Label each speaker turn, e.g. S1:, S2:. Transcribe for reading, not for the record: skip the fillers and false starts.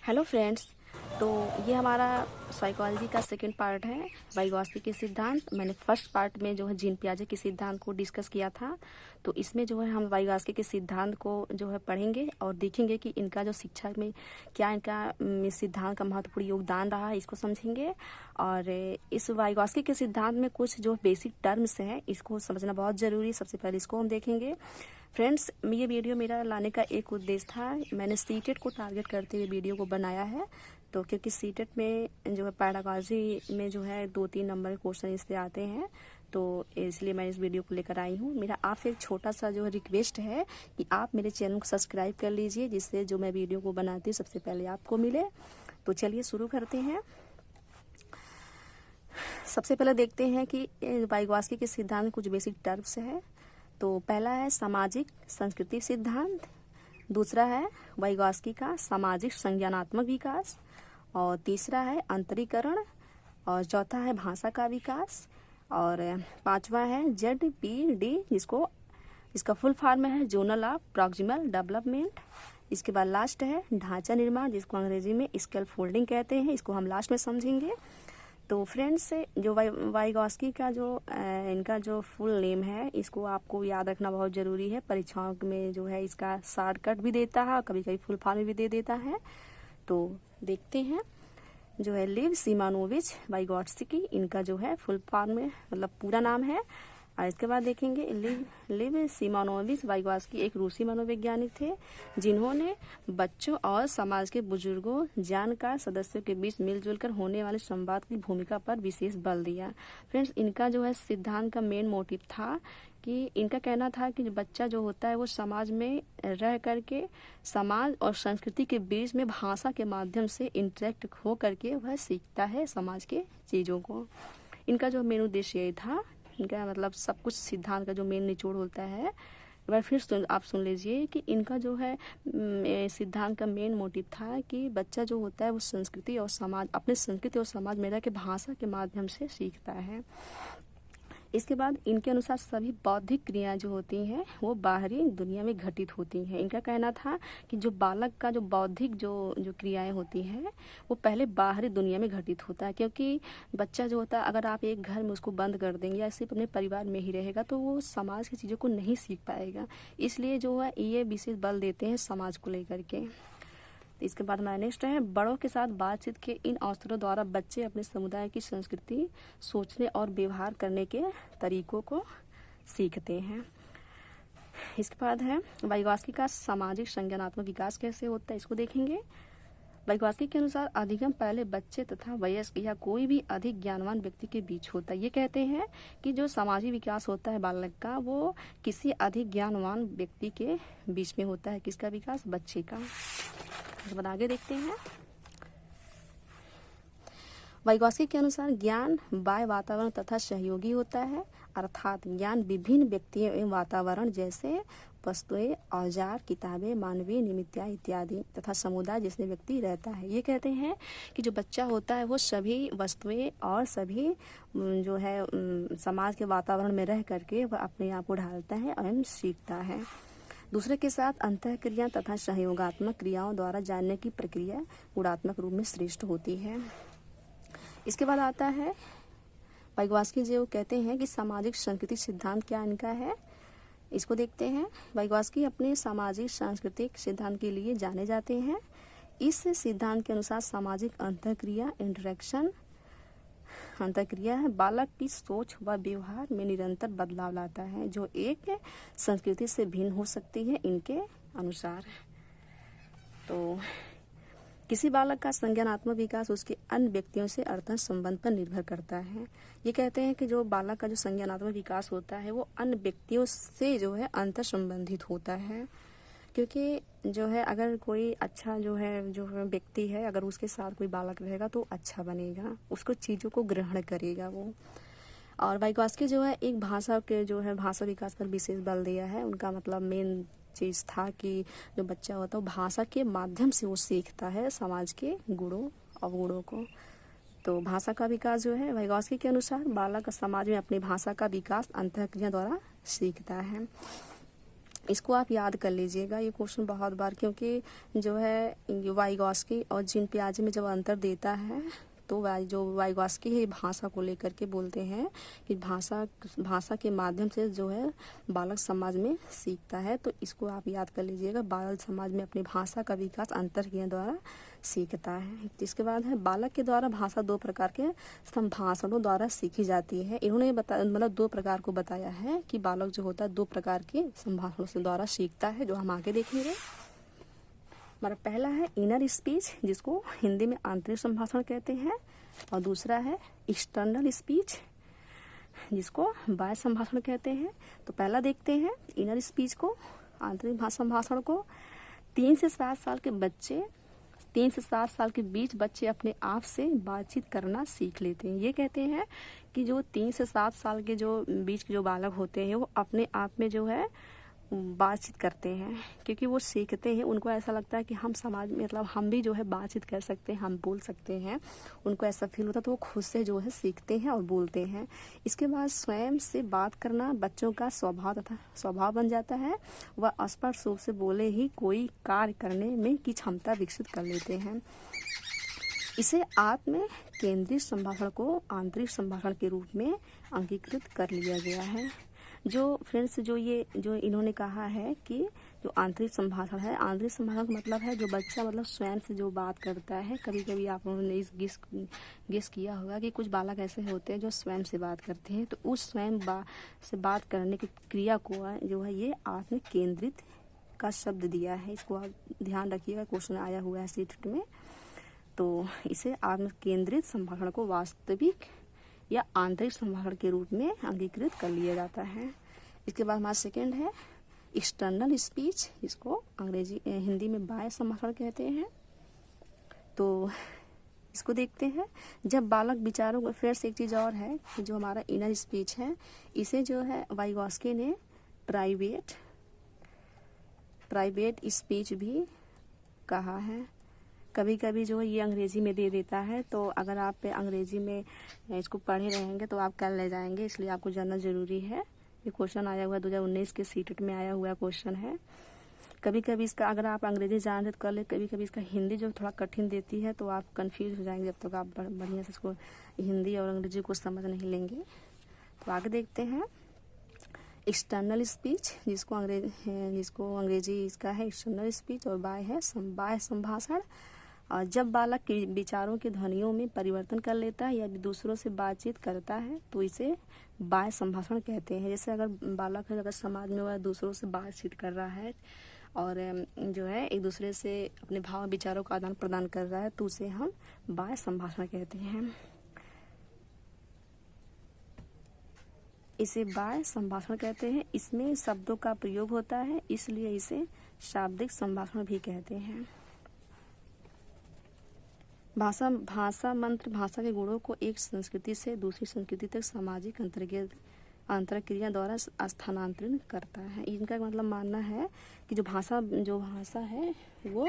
S1: Hello friends. तो ये हमारा साइकोलॉजी का सेकंड पार्ट है, वाइगॉस्की के सिद्धांत। मैंने फर्स्ट पार्ट में जो है जीन पियाजे के सिद्धांत को डिस्कस किया था। तो इसमें जो है हम वाइगॉस्की के सिद्धांत को जो है पढ़ेंगे और देखेंगे कि इनका जो शिक्षा में क्या इनका इस सिद्धांत का महत्वपूर्ण योगदान रहा है, इसको समझेंगे। और इस वाइगॉस्की के सिद्धांत में कुछ जो बेसिक टर्म्स हैं, इसको समझना बहुत ज़रूरी है। सबसे पहले इसको हम देखेंगे। फ्रेंड्स, ये वीडियो मेरा लाने का एक उद्देश्य था, मैंने सीटेट को टारगेट करते हुए वीडियो को बनाया है। तो क्योंकि सीटेट में जो है पैडागॉजी में जो है 2-3 नंबर के क्वेश्चन इससे आते हैं, तो इसलिए मैं इस वीडियो को लेकर आई हूँ। मेरा आपसे एक छोटा सा जो है रिक्वेस्ट है कि आप मेरे चैनल को सब्सक्राइब कर लीजिए, जिससे जो मैं वीडियो को बनाती हूँ सबसे पहले आपको मिले। तो चलिए शुरू करते हैं। सबसे पहले देखते हैं कि वाइगॉस्की के सिद्धांत में कुछ बेसिक टर्म्स है। तो पहला है सामाजिक संस्कृति सिद्धांत, दूसरा है वाइगॉस्की का सामाजिक संज्ञानात्मक विकास, और तीसरा है अंतरीकरण, और चौथा है भाषा का विकास, और पांचवा है ZPD, इसका फुल फॉर्म है जोनल ऑफ प्रॉक्सिमल डेवलपमेंट। इसके बाद लास्ट है ढांचा निर्माण, जिसको अंग्रेजी में स्केल फोल्डिंग कहते हैं। इसको हम लास्ट में समझेंगे। तो फ्रेंड्स, जो वाइगॉस्की का जो इनका जो फुल नेम है, इसको आपको याद रखना बहुत ज़रूरी है। परीक्षाओं में जो है इसका शॉर्टकट भी देता है और कभी कभी फुल फॉर्म भी दे देता है। तो देखते हैं, जो है लिव सीमानोविच वाइगॉट्स्की, इनका जो है फुल फॉर्म में मतलब पूरा नाम है। और इसके बाद देखेंगे लिव सीमानोविच वाइगॉट्स्की एक रूसी मनोवैज्ञानिक थे, जिन्होंने बच्चों और समाज के बुजुर्गों जानकार सदस्यों के बीच मिलजुल कर होने वाले संवाद की भूमिका पर विशेष बल दिया। फ्रेंड्स, इनका जो है सिद्धांत का मेन मोटिव था कि इनका कहना था कि बच्चा जो होता है वो समाज में रह करके समाज और संस्कृति के बीच में भाषा के माध्यम से इंटरेक्ट हो करके वह सीखता है समाज के चीज़ों को। इनका जो मेन उद्देश्य ये था, इनका मतलब सब कुछ सिद्धांत का जो मेन निचोड़ होता है, एक बार फिर आप सुन लीजिए कि इनका जो है सिद्धांत का मेन मोटिव था कि बच्चा जो होता है वो संस्कृति और समाज, अपने संस्कृति और समाज में रह के भाषा के माध्यम से सीखता है। इसके बाद इनके अनुसार सभी बौद्धिक क्रियाएं जो होती हैं वो बाहरी दुनिया में घटित होती हैं। इनका कहना था कि जो बालक का जो बौद्धिक जो क्रियाएं होती हैं वो पहले बाहरी दुनिया में घटित होता है, क्योंकि बच्चा जो होता है अगर आप एक घर में उसको बंद कर देंगे या सिर्फ अपने परिवार में ही रहेगा तो वो समाज की चीज़ों को नहीं सीख पाएगा। इसलिए जो है ये विशेष बल देते हैं समाज को लेकर के। तो इसके बाद हमारा नेक्स्ट है बड़ों के साथ बातचीत के इन अवसरों द्वारा बच्चे अपने समुदाय की संस्कृति, सोचने और व्यवहार करने के तरीकों को सीखते हैं। इसके बाद है वाइगॉस्की का सामाजिक संज्ञानात्मक विकास कैसे होता है, इसको देखेंगे। वाइगॉस्की के अनुसार अधिगम पहले बच्चे तथा वयस्क या कोई भी अधिक ज्ञानवान व्यक्ति के बीच होता है। ये कहते हैं कि जो सामाजिक विकास होता है बालक का, वो किसी अधिक ज्ञानवान व्यक्ति के बीच में होता है। किसका विकास? बच्चे का। आगे देखते हैं। वाइगॉस्की के अनुसार ज्ञान बाह्य वातावरण तथा सहयोगी होता है, अर्थात ज्ञान विभिन्न व्यक्तियों एवं वातावरण जैसे वस्तुएं, औजार, किताबें, मानवीय निमित्त इत्यादि तथा समुदाय जिसमें व्यक्ति रहता है। ये कहते हैं कि जो बच्चा होता है वो सभी वस्तुएं और सभी जो है समाज के वातावरण में रह करके वह अपने आप को ढालता है एवं सीखता है। दूसरे के साथ अंतःक्रिया तथा सहयोगात्मक क्रियाओं द्वारा जानने की प्रक्रिया गुणात्मक रूप में श्रेष्ठ होती है। इसके बाद आता है वाइगॉस्की जो कहते हैं कि सामाजिक संस्कृति सिद्धांत क्या इनका है, इसको देखते हैं। वाइगॉस्की अपने सामाजिक सांस्कृतिक सिद्धांत के लिए जाने जाते हैं। इस सिद्धांत के अनुसार सामाजिक अंतःक्रिया है बालक की सोच व व्यवहार में निरंतर बदलाव लाता है, जो एक संस्कृति से भिन्न हो सकती है इनके अनुसार। तो किसी बालक का संज्ञानात्मक विकास उसके अन्य व्यक्तियों से अर्थन संबंध पर निर्भर करता है। ये कहते हैं कि जो बालक का जो संज्ञानात्मक विकास होता है वो अन्य व्यक्तियों से जो है अंतर संबंधित होता है, क्योंकि जो है अगर कोई अच्छा जो है व्यक्ति है, अगर उसके साथ कोई बालक रहेगा तो अच्छा बनेगा, उसको चीज़ों को ग्रहण करेगा वो। और वाइगॉस्की जो है एक भाषा के जो है भाषा विकास पर विशेष बल दिया है। उनका मतलब मेन चीज़ था कि जो बच्चा होता है वो भाषा के माध्यम से वो सीखता है समाज के गुणों अवगुणों को। तो भाषा का विकास जो है वाइगॉस्की के अनुसार बालक समाज में अपनी भाषा का विकास अंतःक्रिया द्वारा सीखता है। इसको आप याद कर लीजिएगा, ये क्वेश्चन बहुत बार, क्योंकि जो है वाइगॉस्की और जीन पियाजे में जब अंतर देता है तो जो वाइगॉस्की है भाषा को लेकर के बोलते हैं कि भाषा के माध्यम से जो है बालक समाज में सीखता है। तो इसको आप याद कर लीजिएगा, बालक समाज में अपनी भाषा का विकास अंतरक्रिया द्वारा सीखता है। इसके बाद है बालक के द्वारा भाषा दो प्रकार के संभाषणों द्वारा सीखी जाती है। इन्होंने मतलब दो प्रकार को बताया है कि बालक जो होता है दो प्रकार के संभाषणों से द्वारा सीखता है, जो हम आगे देखेंगे। हमारा पहला है इनर स्पीच, जिसको हिंदी में आंतरिक संभाषण कहते हैं, और दूसरा है एक्सटर्नल स्पीच, जिसको बाह्य संभाषण कहते हैं। तो पहला देखते हैं इनर स्पीच को, आंतरिक संभाषण को। 3 से 7 साल के बच्चे 3 से 7 साल के बीच बच्चे अपने आप से बातचीत करना सीख लेते हैं। ये कहते हैं कि जो 3 से 7 साल के जो बीच के जो बालक होते हैं वो अपने आप में जो है बातचीत करते हैं, क्योंकि वो सीखते हैं। उनको ऐसा लगता है कि हम समाज में मतलब हम भी जो है बातचीत कर सकते हैं, हम बोल सकते हैं, उनको ऐसा फील होता है, तो वो खुद से जो है सीखते हैं और बोलते हैं। इसके बाद स्वयं से बात करना बच्चों का स्वभाव बन जाता है। वह स्पष्ट रूप से बोले ही कोई कार्य करने में की क्षमता विकसित कर लेते हैं। इसे आत्म केंद्रित संभाषण को आंतरिक संभाषण के रूप में अंगीकृत कर लिया गया है। जो फ्रेंड्स जो इन्होंने कहा है कि जो आंतरिक संभाषण है, आंतरिक संभाषण का मतलब है जो बच्चा मतलब स्वयं से जो बात करता है। कभी कभी आप लोगों ने इस गेस किया होगा कि कुछ बालक ऐसे होते हैं जो स्वयं से बात करते हैं, तो उस स्वयं से बात करने की क्रिया को जो है ये आत्म केंद्रित का शब्द दिया है। इसको आप ध्यान रखिएगा, क्वेश्चन आया हुआ है सीट में। तो इसे आत्म केंद्रित संभाषण को वास्तविक या आंतरिक संभाषण के रूप में अंगीकृत कर लिया जाता है। इसके बाद हमारा सेकेंड है एक्सटर्नल स्पीच, जिसको हिंदी में बाह्य संभाषण कहते हैं। तो इसको देखते हैं। जब बालक विचारों को, फिर से एक चीज़ और है कि जो हमारा इनर स्पीच है, इसे जो है वाइगॉस्की ने प्राइवेट स्पीच भी कहा है। कभी कभी जो है ये अंग्रेजी में दे देता है, तो अगर आप अंग्रेजी में इसको पढ़े रहेंगे तो आप कल ले जाएंगे, इसलिए आपको जानना ज़रूरी है। ये क्वेश्चन आया हुआ 2019 के सीटेट में आया हुआ क्वेश्चन है। कभी कभी इसका अगर आप अंग्रेजी जान रहे तो कर ले, कभी कभी इसका हिंदी जो थोड़ा कठिन देती है तो आप कंफ्यूज हो जाएंगे जब तक आप बढ़िया से इसको हिंदी और अंग्रेजी को समझ नहीं लेंगे। तो आगे देखते हैं एक्सटर्नल स्पीच, जिसको अंग्रेजी इसका है एक्सटर्नल स्पीच, और बाह्य संभाषण। और जब बालक के विचारों की ध्वनियों में परिवर्तन कर लेता है या दूसरों से बातचीत करता है तो इसे बाह्य संभाषण कहते हैं। जैसे अगर बालक है, अगर समाज में वह दूसरों से बातचीत कर रहा है और जो है एक दूसरे से अपने भाव विचारों का आदान प्रदान कर रहा है, तो उसे हम बाह्य संभाषण कहते हैं। इसे बाह्य संभाषण कहते हैं। इसमें शब्दों का प्रयोग होता है, इसलिए इसे शाब्दिक संभाषण भी कहते हैं। भाषा मंत्र भाषा के गुणों को एक संस्कृति से दूसरी संस्कृति तक सामाजिक अंतरक्रिया द्वारा स्थानांतरित करता है। इनका मतलब मानना है कि जो भाषा है वो